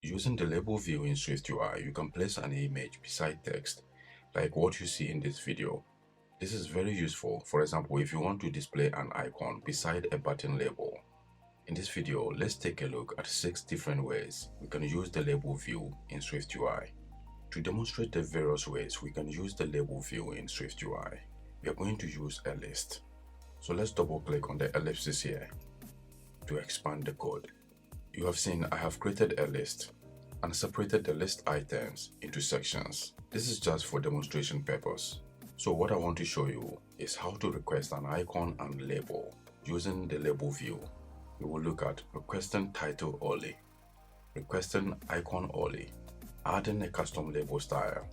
Using the label view in SwiftUI, you can place an image beside text, like what you see in this video. This is very useful, for example, if you want to display an icon beside a button label. In this video, let's take a look at 6 different ways we can use the label view in SwiftUI. To demonstrate the various ways we can use the label view in SwiftUI, we are going to use a list. So let's double click on the ellipsis here to expand the code. You have seen I have created a list and separated the list items into sections. This is just for demonstration purpose. So what I want to show you is how to request an icon and label using the label view. We will look at requesting title only, requesting icon only, adding a custom label style,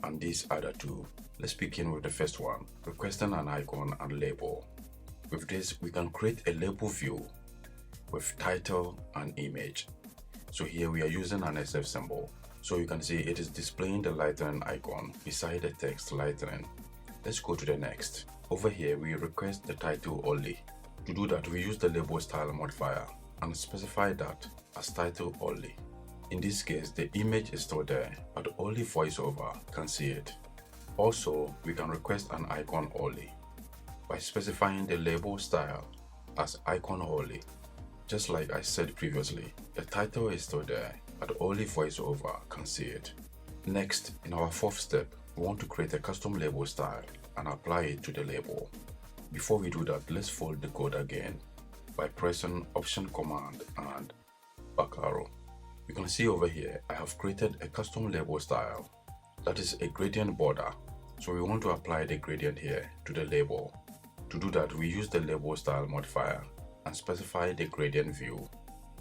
and these other two. Let's begin with the first one, requesting an icon and label. With this, we can create a label view with title and image. So here we are using an SF symbol. So you can see it is displaying the lightning icon beside the text lightning. Let's go to the next. Over here we request the title only. To do that, we use the label style modifier and specify that as title only. In this case, the image is still there, but only VoiceOver can see it. Also, we can request an icon only by specifying the label style as icon only. Just like I said previously, the title is still there, but only VoiceOver can see it. Next, in our fourth step, we want to create a custom label style and apply it to the label. Before we do that, let's fold the code again by pressing Option Command and back arrow. You can see over here, I have created a custom label style that is a gradient border. So we want to apply the gradient here to the label. To do that, we use the label style modifier and specify the gradient view.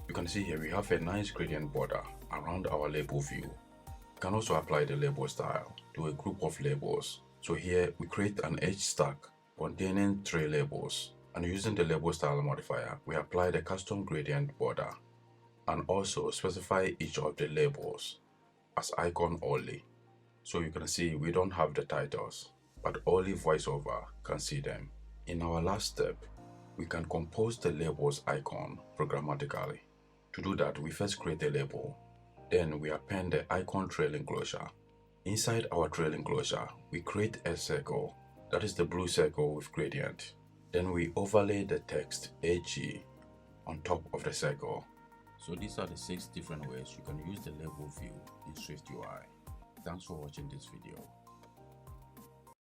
You can see here we have a nice gradient border around our label view. You can also apply the label style to a group of labels. So here we create an edge stack containing 3 labels, and using the label style modifier, we apply the custom gradient border and also specify each of the labels as icon only. So you can see we don't have the titles, but only VoiceOver can see them. In our last step, we can compose the labels icon programmatically. To do that, we first create a label, then we append the icon trail enclosure. Inside our trail enclosure, we create a circle, that is the blue circle with gradient. Then we overlay the text AG on top of the circle. So these are the 6 different ways you can use the label view in SwiftUI. Thanks for watching this video.